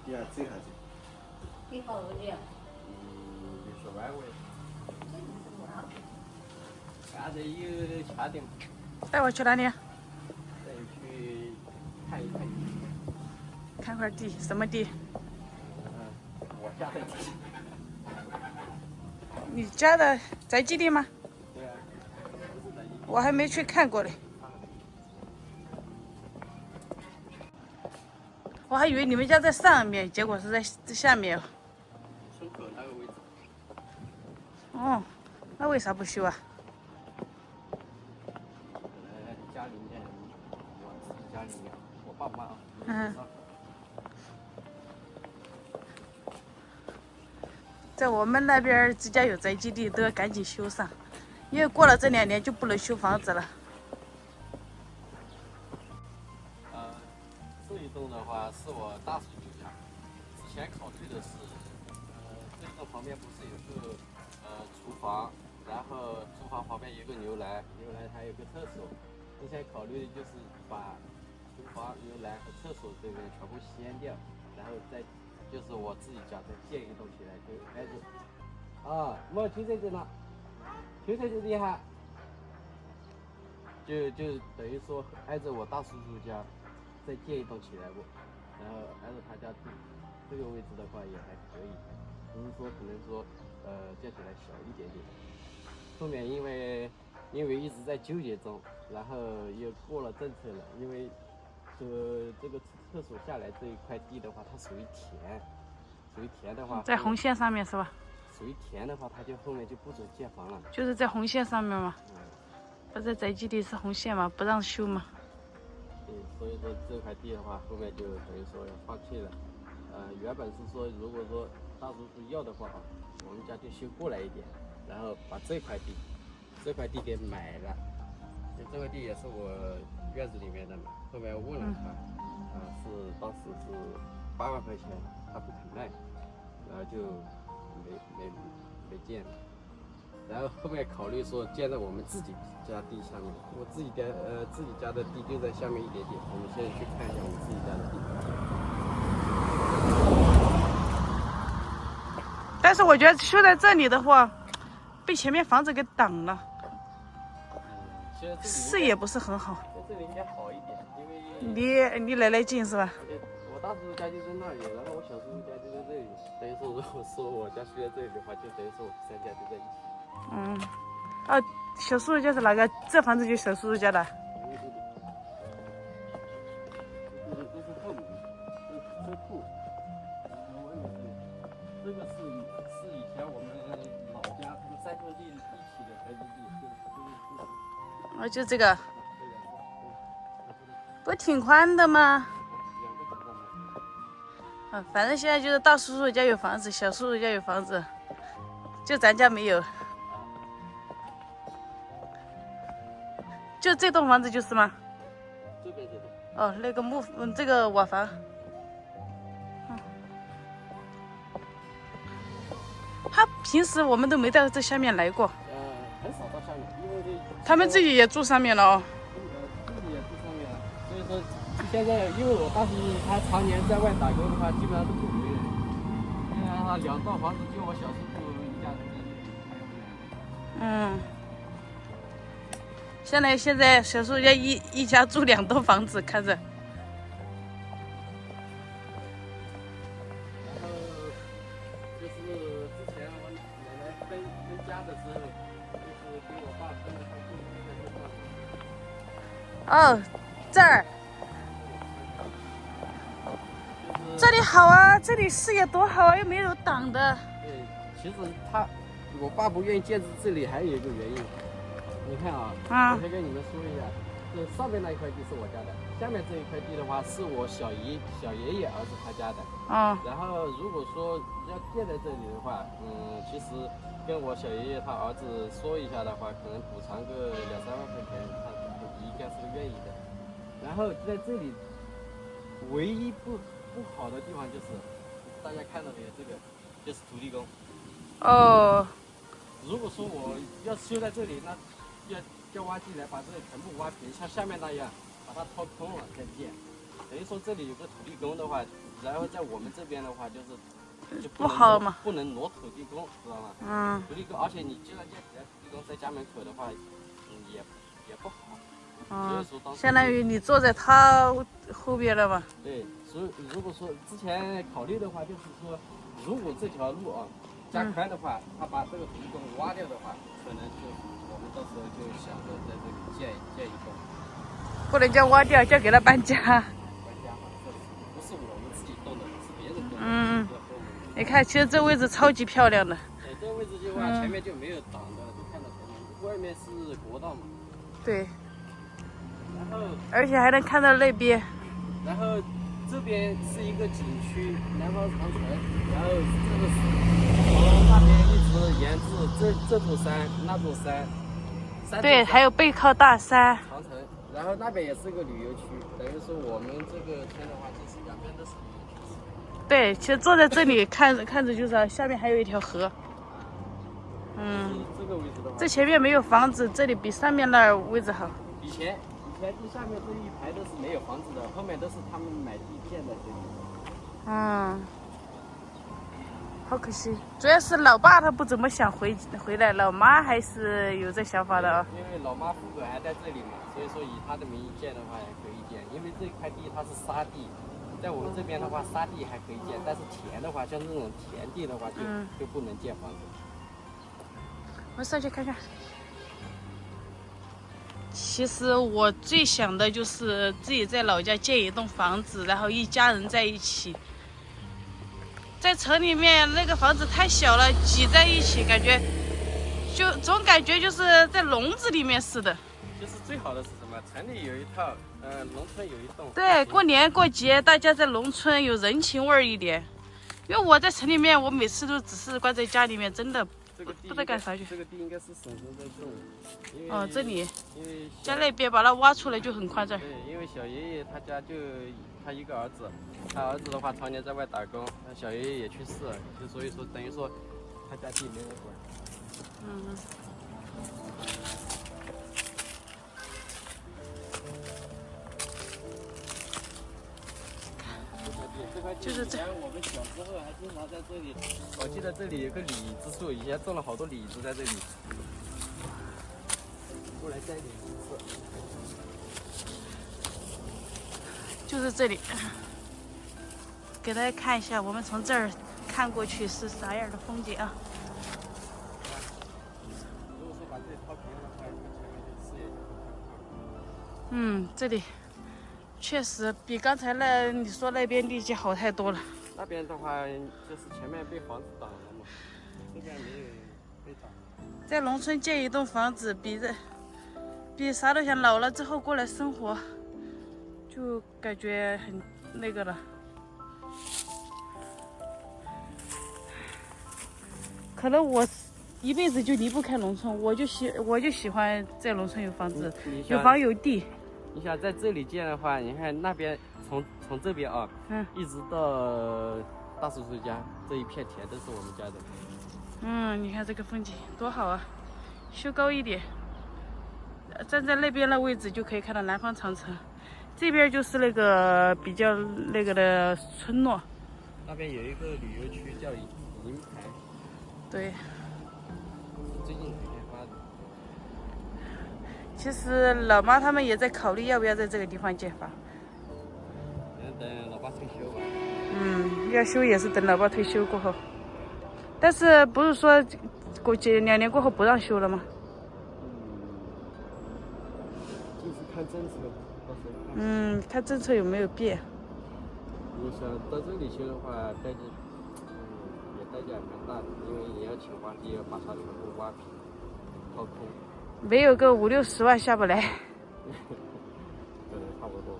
你要走下去。你好远。就是弯位。现在有确定。带我去哪里？带去看一看。看块地，什么地？我家的地。你家的在基地吗？对啊。我还没去看过嘞。我还以为你们家在上面，结果是在下面。村口那个位置。哦，那为啥不修啊？家里面，我自己家里面，我爸妈。在我们那边自家有宅基地都要赶紧修上，因为过了这2年就不能修房子了。这一栋的话是我大叔家，之前考虑的是，这栋旁边不是有个厨房，然后厨房旁边有个牛栏，牛栏还有个厕所。之前考虑的就是把厨房、牛栏和厕所这边全部掀掉，然后再就是我自己家再建一栋起来，就挨着。没就在这呢，就在这里哈。就等于说挨着我大叔叔家。再建一栋起来过，然后挨着他家住，这个位置的话也还可以，只是说可能说建起来小一点点。后面因为一直在纠结中，然后又过了政策了，因为这个厕所下来这一块地的话，它属于田，属于田的话，在红线上面是吧？属于田的话，它就后面就不准建房了。就是在红线上面嘛。不是宅基地是红线嘛，不让修嘛。所以说这块地的话，后面就等于说要放弃了。原本是说，如果说大叔叔要的话我们家就修过来一点，然后把这块地给买了。这块地也是我院子里面的嘛。后面问了他，当时是8万块钱，他不肯卖，然后就没建。然后后面考虑说建在我们自己家地下面，我自己家的地就在下面一点点。我们现在去看一下我们自己家的地。但是我觉得修在这里的话，被前面房子给挡了，视野不是很好。在这里应该好一点，因为离奶奶近是吧？我大叔叔家就在那里，然后我小叔叔家就在这里。等于说，如果说我家修在这里的话，就等于说我们3家就在一起。小叔叔家是哪个？这房子就小叔叔家的。这是后门，车库。这个是以前我们老家他们3兄弟一起的宅基地。就这个。不挺宽的吗？反正现在就是大叔叔家有房子，小叔叔家有房子，就咱家没有。就这栋房子就是吗？这边这栋。那个这个瓦房。他平时我们都没到这下面来过。很少到下面，因为他们自己也住上面了哦。自己也住上面了，所以说现在因为我大叔他常年在外打工的话，基本上都不回来。因为他2栋房子就我小叔叔一家人在这里。现在小叔家一家住2栋房子，看着。然后就是之前我奶奶分家的时候，就是给我爸分了块地在这。这儿。这里好啊，这里视野多好啊，又没有挡的。对，其实我爸不愿意建这里，还有一个原因。你看我先跟你们说一下，这上面那一块地是我家的，下面这一块地的话是我小爷爷儿子他家的。然后如果说要建在这里的话，其实跟我小爷爷他儿子说一下的话，可能补偿个2-3万块钱，他应该是愿意的。然后在这里唯一不好的地方就是大家看到没有，这个就是土地公。如果说我要修在这里，那要挖进来，把这里全部挖平，像下面那样把它掏空了再建。等于说这里有个土地公的话，然后在我们这边的话就不好嘛，不能挪土地公，知道吗？嗯，土地公，而且你既然建起来土地公在家门口的话，也不好。所以说当时相当于你坐在他后边了嘛。对，所以如果说之前考虑的话，就是说如果这条路啊加宽的话，他把这个土地公挖掉的话，可能就我们到时候就想着在这里建一栋。不能叫挖掉，叫给他搬家。搬家嘛，这不是我们自己动的，是别人动的。嗯，你看，其实这位置超级漂亮的。对，这个位置的话，前面就没有挡的，你看到前面，外面是国道嘛。对。然后，而且还能看到那边。然后这边是一个景区，南方长城，然后这个从那边一直沿着这座山、那座山。对，还有背靠大山。长城。然后那边也是个旅游区，等于说我们这个村的话，就是两边都是旅游区。对，其实坐在这里看着就是下面还有一条河。嗯，这个位置的话，这前面没有房子，这里比上面那儿位置好。以前这下面这一排都是没有房子的，后面都是他们买地建的这里。嗯，好可惜，主要是老爸他不怎么想回来，老妈还是有这想法的啊。因为老妈户口还在这里嘛，所以说以他的名义建的话也可以建，因为这块地它是沙地，在我们这边的话沙地还可以建，但是田的话，像这种田地的话就不能建房子。我们上去看看。其实我最想的就是自己在老家建一栋房子，然后一家人在一起。在城里面那个房子太小了，挤在一起，总感觉就是在笼子里面似的。就是最好的是什么？城里有一套，农村有一栋。对，过年过节大家在农村有人情味儿一点。因为我在城里面，我每次都只是关在家里面，真的不知道干啥去。这个地应该是省城在种。这里，因为在那边把它挖出来就很宽这儿。对，因为小爷爷他家就他一个儿子，他儿子的话常年在外打工，小爷爷也去世了，就所以说等于说他家地没人管。嗯。就是这。我们小时候还经常在这里，我记得这里有个李子树，以前种了好多李子在这里。过来摘点李子。就是这里，给大家看一下，我们从这儿看过去是啥样的风景啊？如果说把这里掏平的话，前面就视野就很这里确实比刚才你说那边地基好太多了。那边的话，就是前面被房子挡了嘛，这边没有被挡。在农村建一栋房子，比啥都想，老了之后过来生活，就感觉很那个了。可能我一辈子就离不开农村，我就喜欢在农村有房子，有房有地。你想在这里建的话，你看那边从这边啊，一直到大叔叔家这一片田都是我们家的。你看这个风景多好啊！修高一点，站在那边的位置就可以看到南方长城，这边就是那个比较那个的村落。那边有一个旅游区叫银台。对。最近才开发的。其实老妈他们也在考虑要不要在这个地方建房。等老爸退休吧。要修也是等老爸退休过后。但是不是说过2年过后不让修了吗？就是看政策，到时候看。看政策有没有变。你想到这里修的话，代价蛮大的，因为你要请挖地，要把它全部挖平、掏空。没有个5、60万下不来。可能差不多。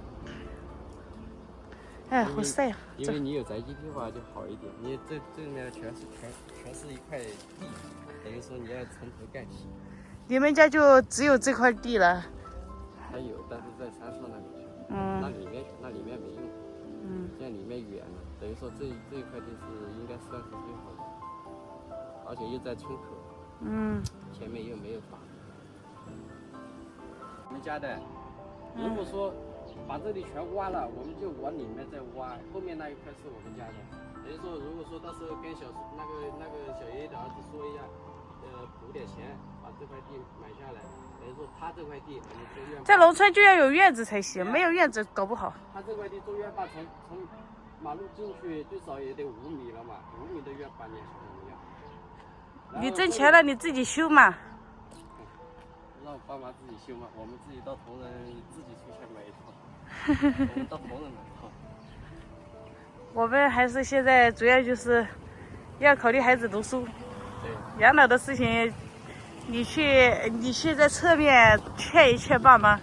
哎，好晒啊！因为你有宅基地的话就好一点，你这里面全是一块地，等于说你要从头干起。你们家就只有这块地了？还有，但是在山上那里去。那里面没用。现在里面远了，等于说这一块地是应该算是最好的，而且又在村口。前面又没有房。我们家的，如果说把这里全挖了，我们就往里面再挖，后面那一块是我们家的。等于说，如果说到时候跟那个小爷爷的儿子说一下，补点钱把这块地买下来，等于说他这块地我们做院坝。在农村就要有院子才行，没有院子搞不好。他这块地做院坝，从马路进去最少也得5米了嘛，5米的院坝你是怎么样？你挣钱了你自己修嘛。让我爸妈自己修嘛，我们自己到同仁自己出钱买一套，我们到同仁买一套。我们还是现在主要就是要考虑孩子读书，对，养老的事情，你去在侧面劝一劝爸妈。